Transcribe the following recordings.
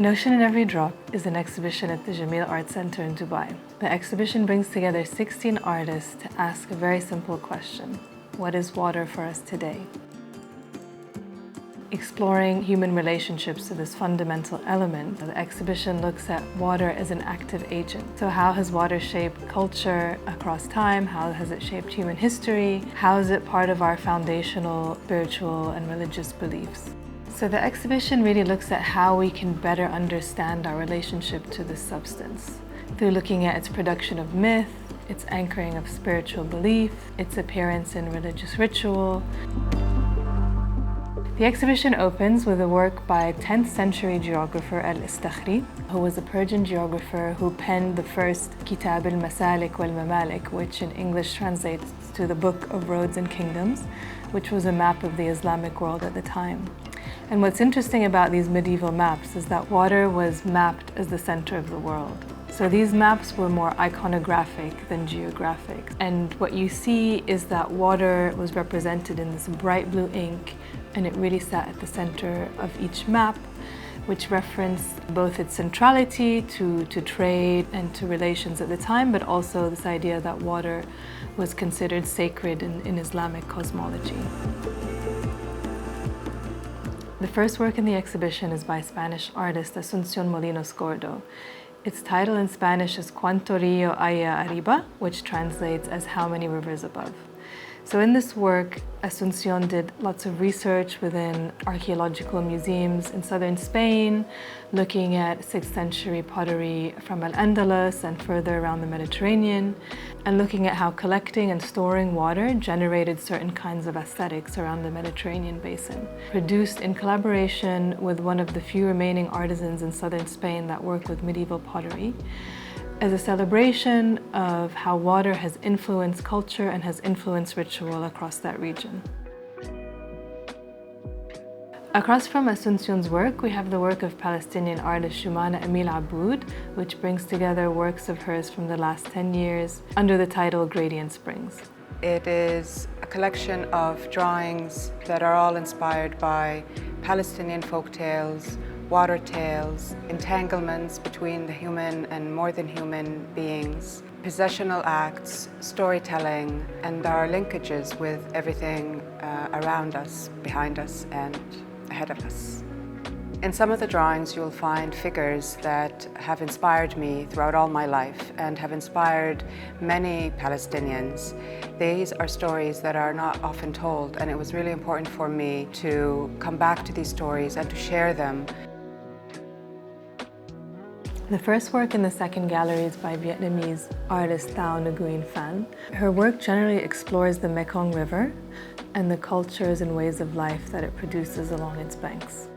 An Ocean in Every Drop is an exhibition at the Jameel Arts Centre in Dubai. The exhibition brings together 16 artists to ask a very simple question: what is water for us today? Exploring human relationships to this fundamental element, the exhibition looks at water as an active agent. So how has water shaped culture across time? How has it shaped human history? How is it part of our foundational spiritual and religious beliefs? So the exhibition really looks at how we can better understand our relationship to this substance through looking at its production of myth, its anchoring of spiritual belief, its appearance in religious ritual. The exhibition opens with a work by 10th century geographer al-Istakhri, who was a Persian geographer who penned the first Kitab al-Masalik wal-Mamalik, which in English translates to the Book of Roads and Kingdoms, which was a map of the Islamic world at the time. And what's interesting about these medieval maps is that water was mapped as the center of the world. So these maps were more iconographic than geographic. And what you see is that water was represented in this bright blue ink, and it really sat at the center of each map, which referenced both its centrality to trade and to relations at the time, but also this idea that water was considered sacred in Islamic cosmology. The first work in the exhibition is by Spanish artist Asunción Molinos Gordo. Its title in Spanish is Cuánto río hay arriba, which translates as How Many Rivers Above. So in this work, Asunción did lots of research within archaeological museums in southern Spain, looking at 6th century pottery from Al-Andalus and further around the Mediterranean, and looking at how collecting and storing water generated certain kinds of aesthetics around the Mediterranean basin. Produced in collaboration with one of the few remaining artisans in southern Spain that work with medieval pottery, as a celebration of how water has influenced culture and has influenced ritual across that region. Across from Asunción's work, we have the work of Palestinian artist Jumana Emil Abboud, which brings together works of hers from the last 10 years under the title Gradient Springs. It is a collection of drawings that are all inspired by Palestinian folk tales, water tales, entanglements between the human and more than human beings, possessional acts, storytelling, and our linkages with everything around us, behind us, and ahead of us. In some of the drawings, you'll find figures that have inspired me throughout all my life and have inspired many Palestinians. These are stories that are not often told, and it was really important for me to come back to these stories and to share them. The first work in the second gallery is by Vietnamese artist Thảo Nguyen-Phan. Her work generally explores the Mekong River and the cultures and ways of life that it produces along its banks.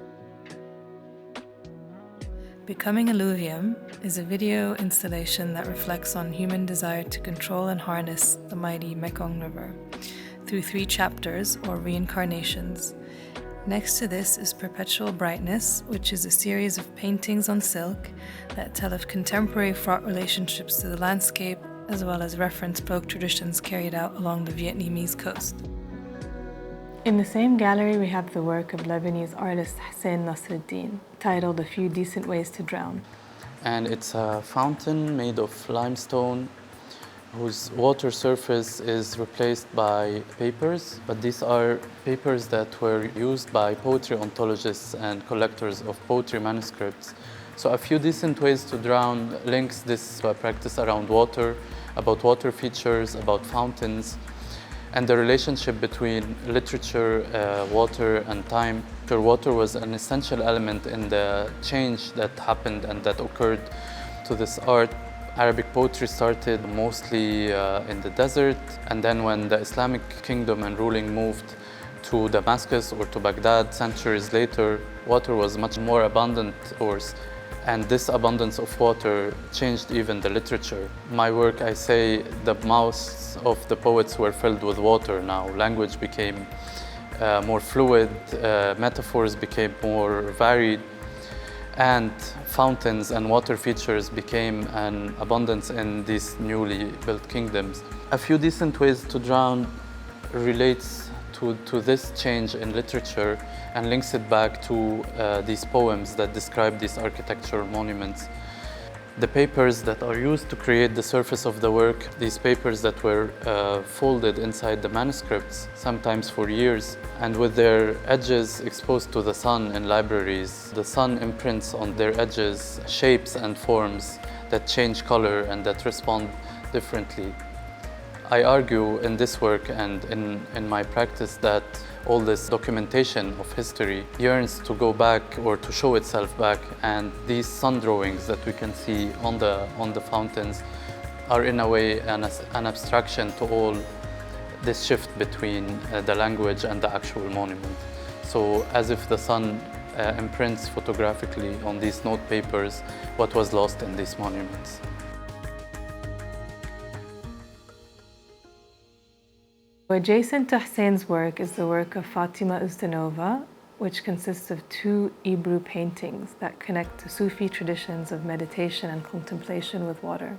Becoming Alluvium is a video installation that reflects on human desire to control and harness the mighty Mekong River through 3 chapters or reincarnations. Next to this is Perpetual Brightness, which is a series of paintings on silk that tell of contemporary fraught relationships to the landscape, as well as reference folk traditions carried out along the Vietnamese coast. In the same gallery, we have the work of Lebanese artist Hussein Naserreddine, titled A Few Decent Ways to Drown. And it's a fountain made of limestone whose water surface is replaced by papers, but these are papers that were used by poetry ontologists and collectors of poetry manuscripts. So A Few Decent Ways to Drown links this to a practice around water, about water features, about fountains, and the relationship between literature, water, and time. Water was an essential element in the change that happened and that occurred to this art. Arabic poetry started mostly in the desert, and then when the Islamic kingdom and ruling moved to Damascus or to Baghdad centuries later, water was much more abundant source, and this abundance of water changed even the literature. My work, I say, the mouths of the poets were filled with water now. Language became more fluid, metaphors became more varied, and fountains and water features became an abundance in these newly built kingdoms. A Few Decent Ways to Drown relates to to this change in literature and links it back to these poems that describe these architectural monuments. The papers that are used to create the surface of the work, these papers that were folded inside the manuscripts, sometimes for years, and with their edges exposed to the sun in libraries, the sun imprints on their edges shapes and forms that change color and that respond differently. I argue in this work and in my practice that all this documentation of history yearns to go back or to show itself back, and these sun drawings that we can see on the fountains are in a way an abstraction to all this shift between the language and the actual monument. So as if the sun imprints photographically on these note papers what was lost in these monuments. Adjacent to Hussein's work is the work of Fatima Ustinova, which consists of 2 Hebrew paintings that connect to Sufi traditions of meditation and contemplation with water.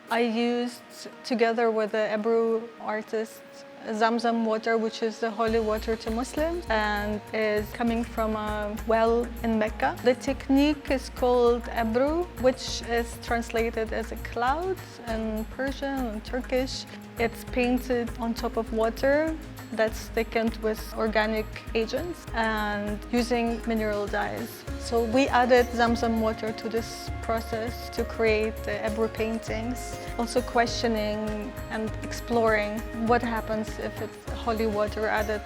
I used, together with the Hebrew artist, Zamzam water, which is the holy water to Muslims and is coming from a well in Mecca. The technique is called Abboud, which is translated as a cloud in Persian and Turkish. It's painted on top of water that's thickened with organic agents and using mineral dyes. So we added Zamzam water to this process to create the Abboud paintings, also questioning and exploring what happens if it's holy water added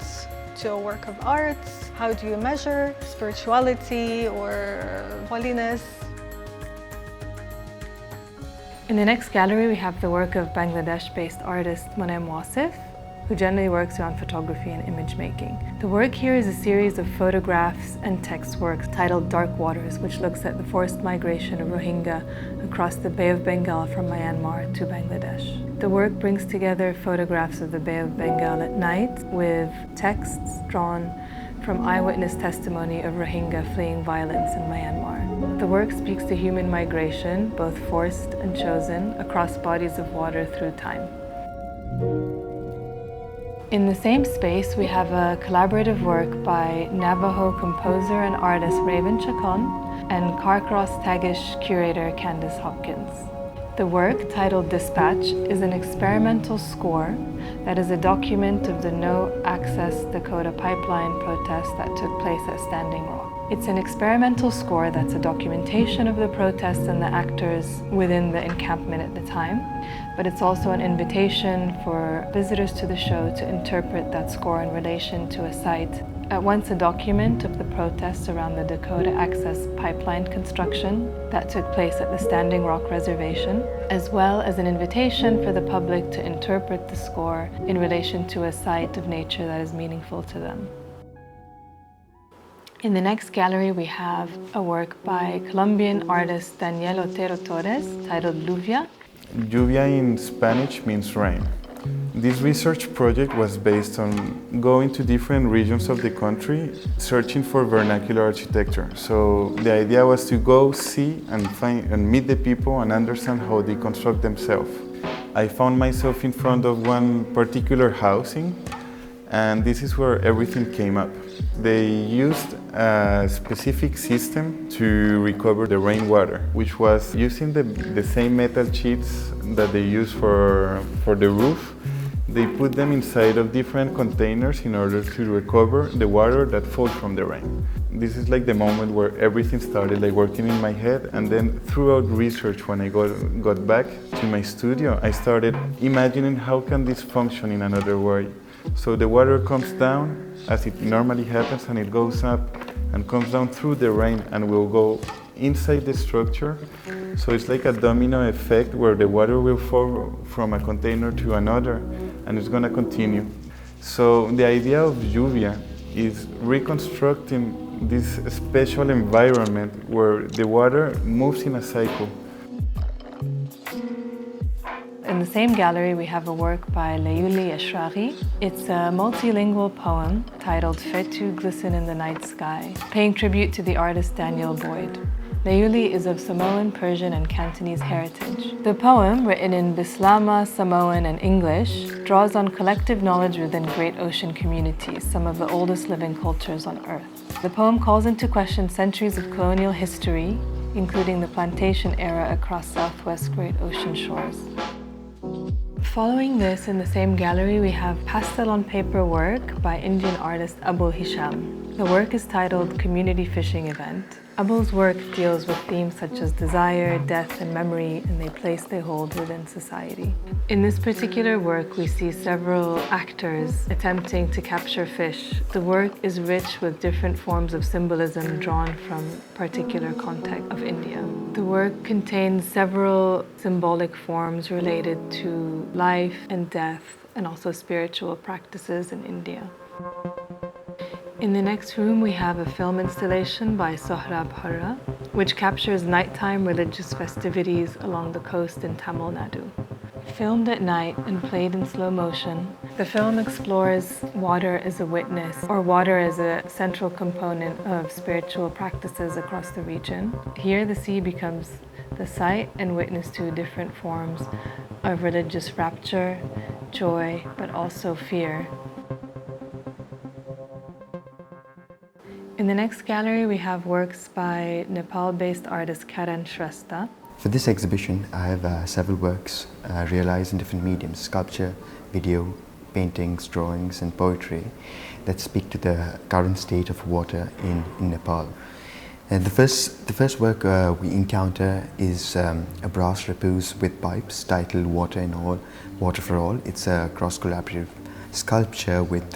to a work of art. How do you measure spirituality or holiness? In the next gallery, we have the work of Bangladesh-based artist Monem Wasif, who generally works around photography and image making. The work here is a series of photographs and text works titled Dark Waters, which looks at the forced migration of Rohingya across the Bay of Bengal from Myanmar to Bangladesh. The work brings together photographs of the Bay of Bengal at night with texts drawn from eyewitness testimony of Rohingya fleeing violence in Myanmar. The work speaks to human migration, both forced and chosen, across bodies of water through time. In the same space, we have a collaborative work by Navajo composer and artist Raven Chacon and Carcross Tagish curator Candice Hopkins. The work, titled Dispatch, is an experimental score that is a document of the No Access Dakota pipeline protest that took place at Standing Rock. It's an experimental score that's a documentation of the protests and the actors within the encampment at the time, but it's also an invitation for visitors to the show to interpret that score in relation to a site, at once a document of the protests around the Dakota Access Pipeline construction that took place at the Standing Rock Reservation, as well as an invitation for the public to interpret the score in relation to a site of nature that is meaningful to them. In the next gallery, we have a work by Colombian artist Daniel Otero Torres titled Lluvia. Lluvia in Spanish means rain. This research project was based on going to different regions of the country, searching for vernacular architecture. So the idea was to go see and meet the people and understand how they construct themselves. I found myself in front of one particular housing, and this is where everything came up. They used a specific system to recover the rainwater, which was using the same metal sheets that they use for the roof. They put them inside of different containers in order to recover the water that falls from the rain. This is like the moment where everything started like working in my head, and then throughout research, when I got back to my studio, I started imagining how can this function in another way. So the water comes down as it normally happens, and it goes up and comes down through the rain and will go inside the structure. So it's like a domino effect where the water will fall from a container to another, and it's going to continue. So the idea of lluvia is reconstructing this special environment where the water moves in a cycle. In the same gallery, we have a work by Léuli Eshrāghi. It's a multilingual poem titled Fetu Glisten in the Night Sky, paying tribute to the artist Daniel Boyd. Léuli is of Samoan, Persian, and Cantonese heritage. The poem, written in Bislama, Samoan, and English, draws on collective knowledge within great ocean communities, some of the oldest living cultures on Earth. The poem calls into question centuries of colonial history, including the plantation era across southwest Great Ocean shores. Following this, in the same gallery, we have pastel on paper work by Indian artist Abul Hisham. The work is titled Community Fishing Event. Abul's work deals with themes such as desire, death, and memory, and the place they hold within society. In this particular work, we see several actors attempting to capture fish. The work is rich with different forms of symbolism drawn from particular context of India. The work contains several symbolic forms related to life and death, and also spiritual practices in India. In the next room, we have a film installation by Sohrab Hura, which captures nighttime religious festivities along the coast in Tamil Nadu. Filmed at night and played in slow motion, the film explores water as a witness, or water as a central component of spiritual practices across the region. Here, the sea becomes the site and witness to different forms of religious rapture, joy, but also fear. In the next gallery, we have works by Nepal-based artist Karan Shrestha. For this exhibition, I have several works realized in different mediums: sculpture, video, paintings, drawings, and poetry that speak to the current state of water in Nepal. And the first work we encounter is a brass refuge with pipes titled Water in All, Water for All. It's a cross-collaborative sculpture with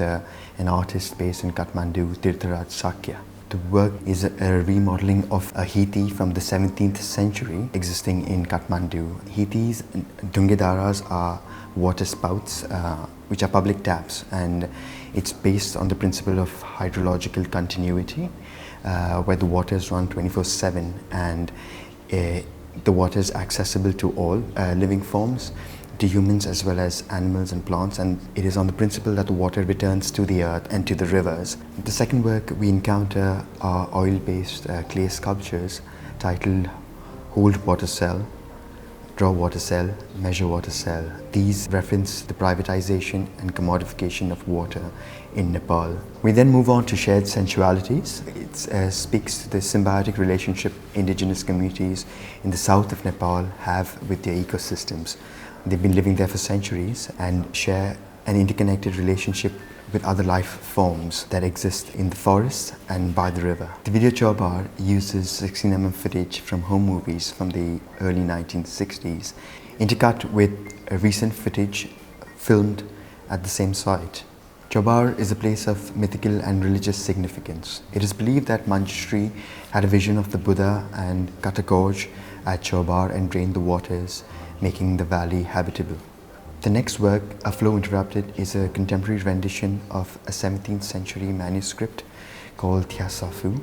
an artist based in Kathmandu, Tirtharaj Sakya. The work is a remodeling of a hiti from the 17th century existing in Kathmandu. Hitis, dungedaras, are water spouts which are public taps, and it's based on the principle of hydrological continuity where the waters run 24/7 and the water is accessible to all living forms, to humans as well as animals and plants, and it is on the principle that the water returns to the earth and to the rivers. The second work we encounter are oil-based clay sculptures titled Hold Water Cell, Draw Water Cell, Measure Water Cell. These reference the privatization and commodification of water in Nepal. We then move on to Shared Sensualities. It speaks to the symbiotic relationship indigenous communities in the south of Nepal have with their ecosystems. They've been living there for centuries and share an interconnected relationship with other life forms that exist in the forest and by the river. The video Chaubar uses 16mm footage from home movies from the early 1960s, intercut with recent footage filmed at the same site. Chaubar is a place of mythical and religious significance. It is believed that Manjushri had a vision of the Buddha and cut a gorge at Chaubar and drained the waters, making the valley habitable. The next work, A Flow Interrupted, is a contemporary rendition of a 17th century manuscript called Thiasafu,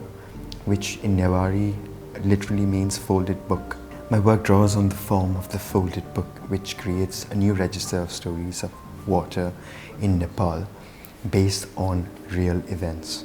which in Newari literally means folded book. My work draws on the form of the folded book, which creates a new register of stories of water in Nepal based on real events.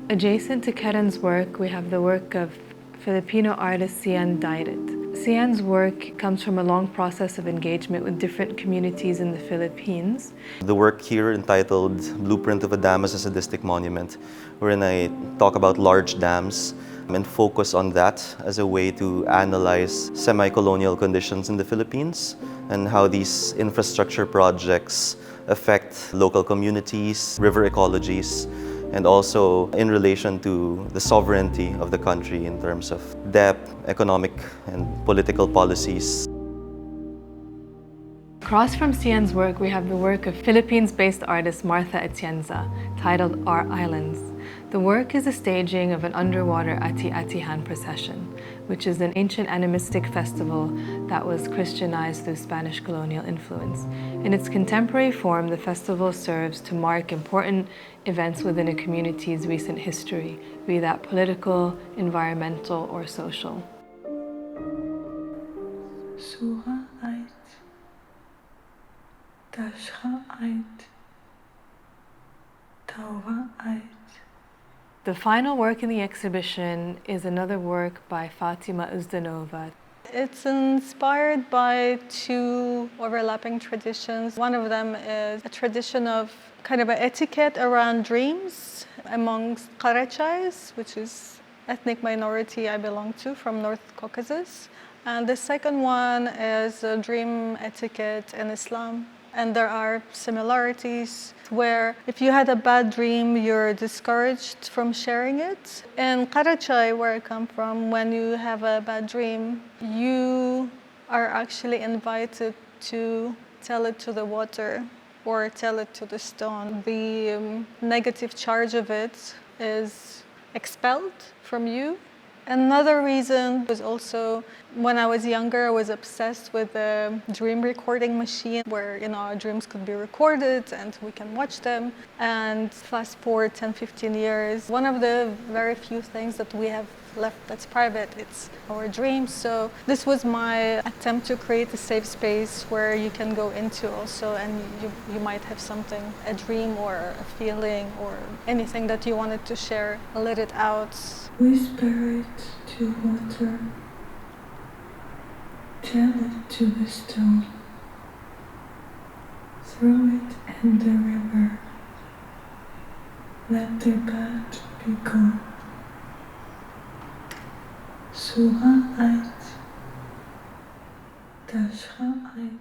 Adjacent to Karan's work, we have the work of Filipino artist Cian Dayrit. Cian's work comes from a long process of engagement with different communities in the Philippines. The work here entitled Blueprint of a Dam as a Sadistic Monument, wherein I talk about large dams and focus on that as a way to analyze semi-colonial conditions in the Philippines and how these infrastructure projects affect local communities, river ecologies, and also in relation to the sovereignty of the country in terms of debt, economic and political policies. Across from Cian's work, we have the work of Philippines-based artist Martha Atienza, titled Our Islands. The work is a staging of an underwater Ati-Atihan procession, which is an ancient animistic festival that was Christianized through Spanish colonial influence. In its contemporary form, the festival serves to mark important events within a community's recent history, be that political, environmental, or social. Suha ait, Tashha ait, Tauha ait, The final work in the exhibition is another work by Fatima Uzdanova. It's inspired by two overlapping traditions. One of them is a tradition of kind of an etiquette around dreams amongst Karachais, which is ethnic minority I belong to from North Caucasus. And the second one is a dream etiquette in Islam. And there are similarities where if you had a bad dream, you're discouraged from sharing it. In Karachai, where I come from, when you have a bad dream, you are actually invited to tell it to the water or tell it to the stone. The negative charge of it is expelled from you. Another reason was also when I was younger, I was obsessed with a dream recording machine where, our dreams could be recorded and we can watch them. And fast forward 10, 15 years, one of the very few things that we have left that's private, it's our dreams. So this was my attempt to create a safe space where you can go into also, and you might have something, a dream or a feeling or anything that you wanted to share, let it out. Whisper it to water. Tell it to the stone. Throw it in the river. Let the bad be gone. Sohrab. Eshrāghi.